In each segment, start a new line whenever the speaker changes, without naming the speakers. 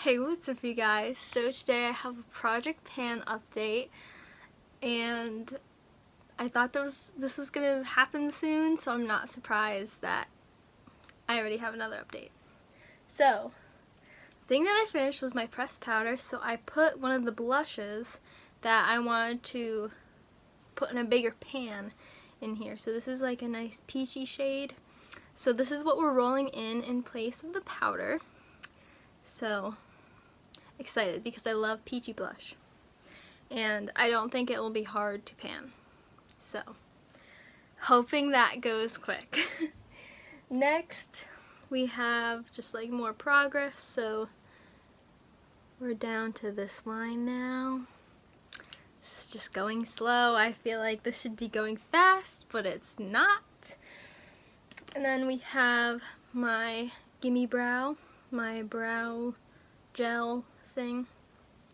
Hey, what's up you guys? So today I have a project pan update and I thought this was gonna happen soon, so I'm not surprised that I already have another update. So, the thing that I finished was my pressed powder, so I put one of the blushes that I wanted to put in a bigger pan in here. So this is like a nice peachy shade. So this is what we're rolling in place of the powder. So excited because I love peachy blush and I don't think it will be hard to pan, so hoping that goes quick. Next we have just like more progress, so we're down to this line now. It's just going slow. I feel like this should be going fast, but it's not. And then we have my Gimme Brow, my brow gel thing.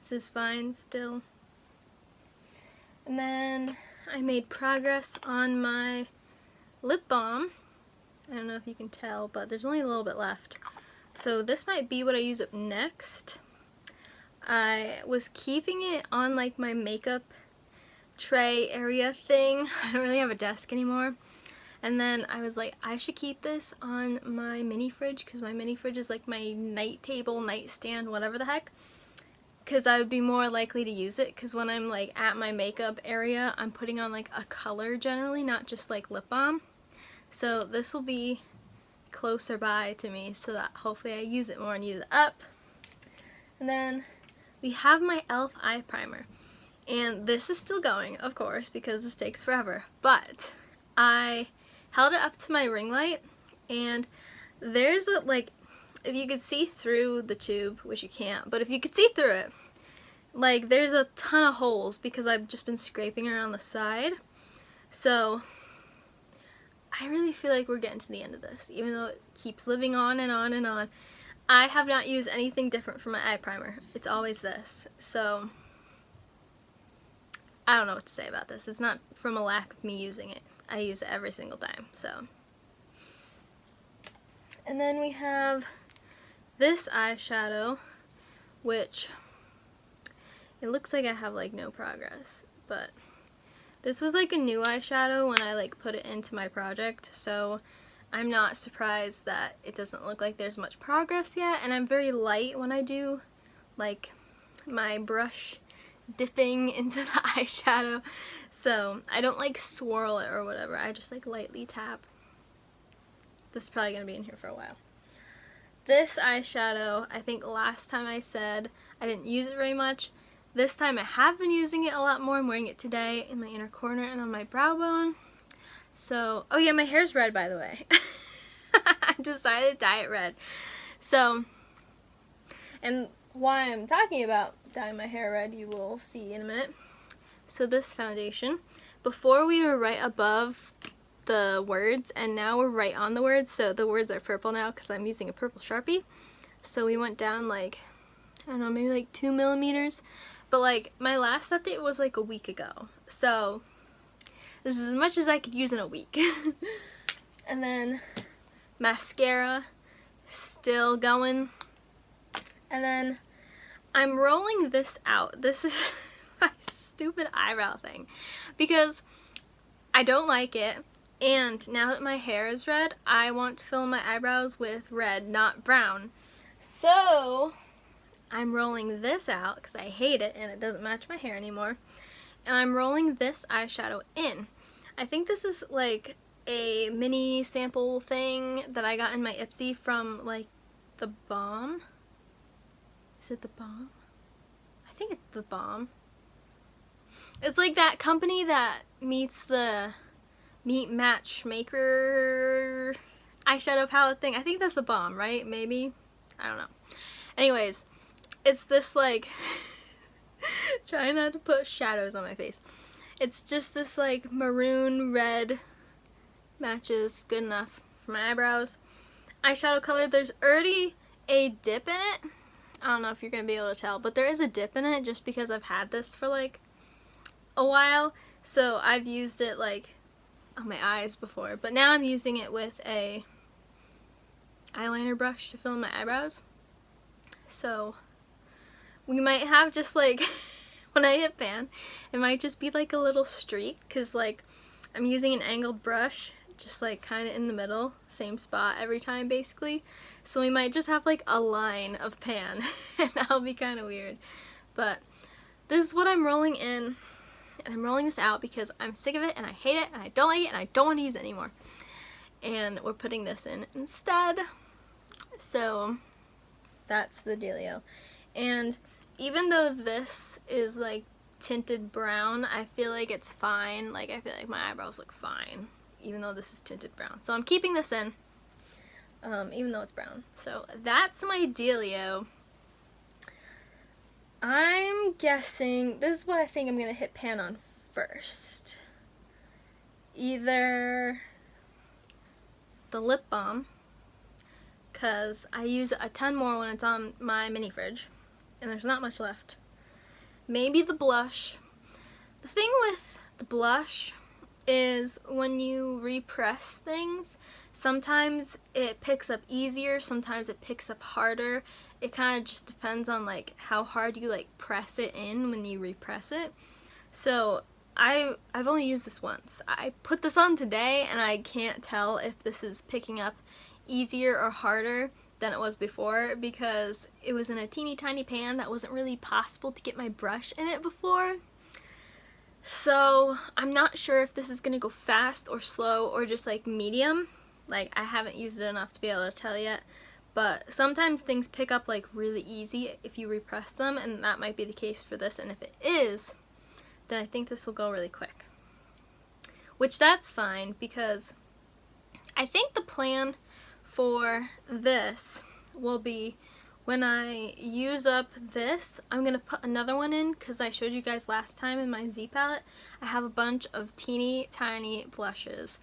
This is fine still. And then I made progress on my lip balm. I don't know if you can tell, but there's only a little bit left. So this might be what I use up next. I was keeping it on like my makeup tray area thing. I don't really have a desk anymore. And then I was like, I should keep this on my mini fridge, because my mini fridge is like my night table, nightstand, whatever the heck. Because I would be more likely to use it, because when I'm like at my makeup area, I'm putting on like a color generally, not just like lip balm. So this will be closer by to me, so that hopefully I use it more and use it up. And then we have my e.l.f. eye primer. And this is still going, of course, because this takes forever. But I held it up to my ring light, and there's a, like, if you could see through the tube, which you can't, but if you could see through it, like, there's a ton of holes because I've just been scraping around the side. So I really feel like we're getting to the end of this, even though it keeps living on and on and on. I have not used anything different for my eye primer. It's always this. So I don't know what to say about this. It's not from a lack of me using it. I use it every single time, so. And then we have this eyeshadow, which it looks like I have like no progress, but this was like a new eyeshadow when I like put it into my project, so I'm not surprised that it doesn't look like there's much progress yet. And I'm very light when I do like my brush dipping into the eyeshadow, so I don't like swirl it or whatever. I just like lightly tap. This is probably gonna be in here for a while. This eyeshadow, I think last time I said I didn't use it very much. This time I have been using it a lot more. I'm wearing it today in my inner corner and on my brow bone. So, oh yeah, my hair's red, by the way. I decided to dye it red. So, and why I'm talking about dyeing my hair red, you will see in a minute. So this foundation, before we were right above the words, and now we're right on the words, so the words are purple now because I'm using a purple Sharpie. So we went down like, I don't know, maybe like 2 millimeters, but like my last update was like a week ago, so this is as much as I could use in a week. And then mascara, still going. And then I'm rolling this out. This is my stupid eyebrow thing because I don't like it, and now that my hair is red, I want to fill my eyebrows with red, not brown. So I'm rolling this out because I hate it and it doesn't match my hair anymore. And I'm rolling this eyeshadow in. I think this is like a mini sample thing that I got in my Ipsy from like the Balm. Is it the Balm? I think it's the Balm. It's like that company that meets the Meet Matchmaker eyeshadow palette thing. I think that's the Balm, right? Maybe? I don't know. Anyways, it's this like, trying not to put shadows on my face. It's just this like maroon red, matches good enough for my eyebrows. Eyeshadow color, there's already a dip in it. I don't know if you're going to be able to tell, but there is a dip in it just because I've had this for like a while. So I've used it like on my eyes before, but now I'm using it with a eyeliner brush to fill in my eyebrows. So we might have just like, when I hit pan, it might just be like a little streak, because like I'm using an angled brush, just like kind of in the middle, same spot every time basically. So we might just have like a line of pan, and that'll be kind of weird. But this is what I'm rolling in, and I'm rolling this out because I'm sick of it, and I hate it, and I don't like it, and I don't want to use it anymore. And we're putting this in instead. So that's the dealio. And even though this is like tinted brown, I feel like it's fine. Like I feel like my eyebrows look fine even though this is tinted brown. So I'm keeping this in, even though it's brown. So that's my dealio. I'm guessing this is what I think I'm gonna hit pan on first. Either the lip balm, because I use a ton more when it's on my mini fridge and there's not much left. Maybe the blush. The thing with the blush is when you repress things, sometimes it picks up easier, sometimes it picks up harder. It kind of just depends on like how hard you like press it in when you repress it. So I've only used this once. I put this on today and I can't tell if this is picking up easier or harder than it was before, because it was in a teeny tiny pan that wasn't really possible to get my brush in it before. So I'm not sure if this is gonna go fast or slow or just like medium. Like I haven't used it enough to be able to tell yet, but sometimes things pick up like really easy if you repress them, and that might be the case for this. And if it is, then I think this will go really quick, which that's fine, because I think the plan for this will be when I use up this, I'm going to put another one in, because I showed you guys last time in my Z palette, I have a bunch of teeny tiny blushes,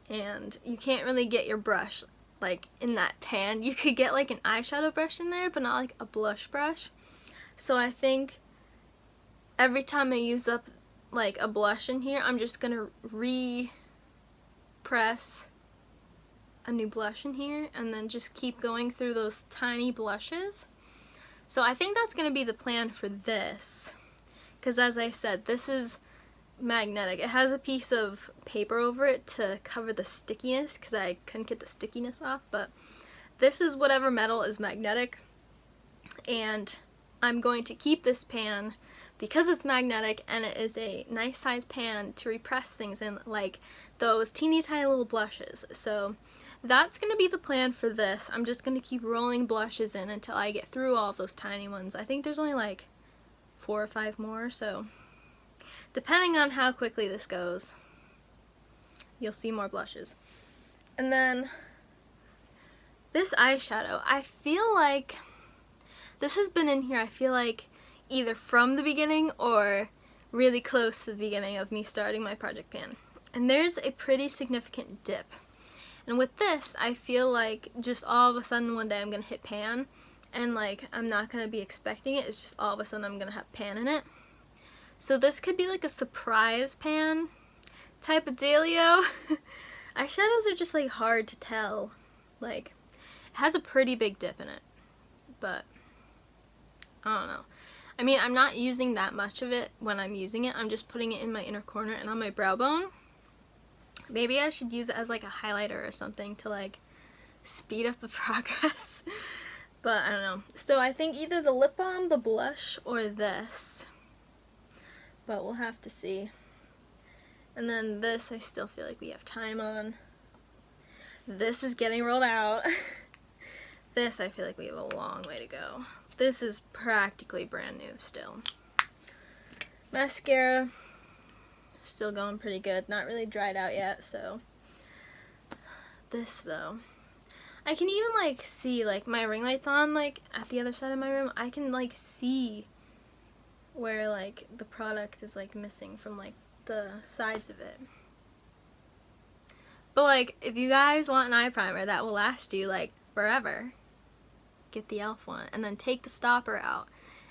and you can't really get your brush like in that pan. You could get like an eyeshadow brush in there, but not like a blush brush. So I think every time I use up like a blush in here, I'm just going to re-press a new blush in here and then just keep going through those tiny blushes. So I think that's going to be the plan for this, because as I said, this is magnetic. It has a piece of paper over it to cover the stickiness, because I couldn't get the stickiness off, but this is whatever metal is magnetic, and I'm going to keep this pan because it's magnetic and it is a nice size pan to repress things in, like those teeny tiny little blushes. So that's going to be the plan for this. I'm just going to keep rolling blushes in until I get through all of those tiny ones. I think there's only like 4 or 5 more, so depending on how quickly this goes, you'll see more blushes. And then this eyeshadow, I feel like this has been in here, I feel like either from the beginning or really close to the beginning of me starting my project pan. And there's a pretty significant dip. And with this, I feel like just all of a sudden one day I'm going to hit pan, and like I'm not going to be expecting it, it's just all of a sudden I'm going to have pan in it. So this could be like a surprise pan type of dealio. Eyeshadows are just like hard to tell. Like, it has a pretty big dip in it, but I don't know. I mean, I'm not using that much of it when I'm using it. I'm just putting it in my inner corner and on my brow bone. Maybe I should use it as like a highlighter or something to like speed up the progress. But I don't know. So I think either the lip balm, the blush, or this. But we'll have to see. And then this, I still feel like we have time on. This is getting rolled out. This, I feel like we have a long way to go. This is practically brand new still. Mascara, still going pretty good. Not really dried out yet, so. This though. I can even like see, like my ring light's on like at the other side of my room. I can like see where like the product is like missing from like the sides of it. But like if you guys want an eye primer that will last you like forever, get the e.l.f. one and then take the stopper out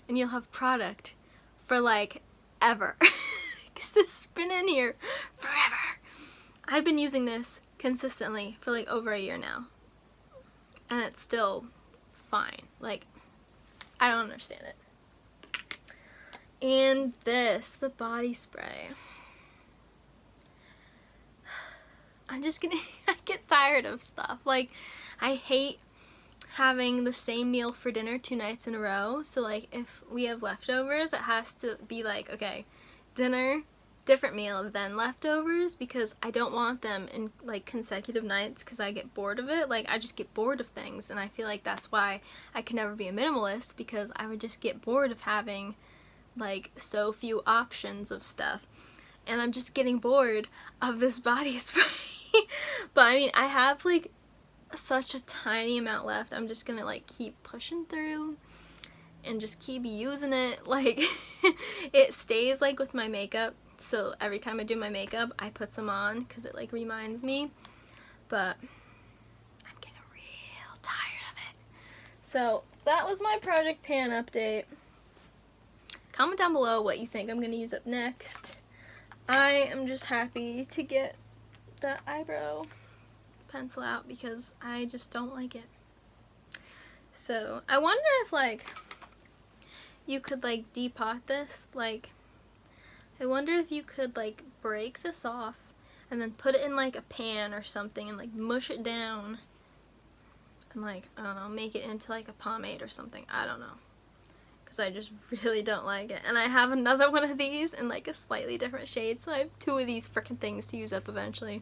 and you'll have product for like ever. Because this has been in here forever. I've been using this consistently for like over a year now, and it's still fine. Like, I don't understand it. And this, the body spray. I'm just gonna, I get tired of stuff. Like, I hate having the same meal for dinner 2 nights in a row. So like, if we have leftovers, it has to be like, okay, dinner, different meal, then leftovers, because I don't want them in like consecutive nights because I get bored of it. Like, I just get bored of things, and I feel like that's why I can never be a minimalist, because I would just get bored of having like so few options of stuff. And I'm just getting bored of this body spray. But I mean, I have like such a tiny amount left. I'm just gonna like keep pushing through and just keep using it. Like, it stays like with my makeup, so every time I do my makeup I put some on because it like reminds me, but I'm getting real tired of it. So that was my project pan update. Comment down below what you think I'm gonna use up next. I am just happy to get the eyebrow pencil out because I just don't like it. So I wonder if like you could like depot this. Like, I wonder if you could like break this off and then put it in like a pan or something and like mush it down and like, I don't know, make it into like a pomade or something. I don't know, because I just really don't like it. And I have another one of these in like a slightly different shade, so I have 2 of these freaking things to use up eventually.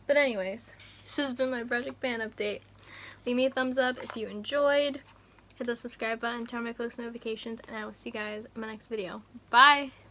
But anyways, this has been my project pan update. Leave me a thumbs up if you enjoyed. Hit the subscribe button, turn on my post notifications, and I will see you guys in my next video. Bye!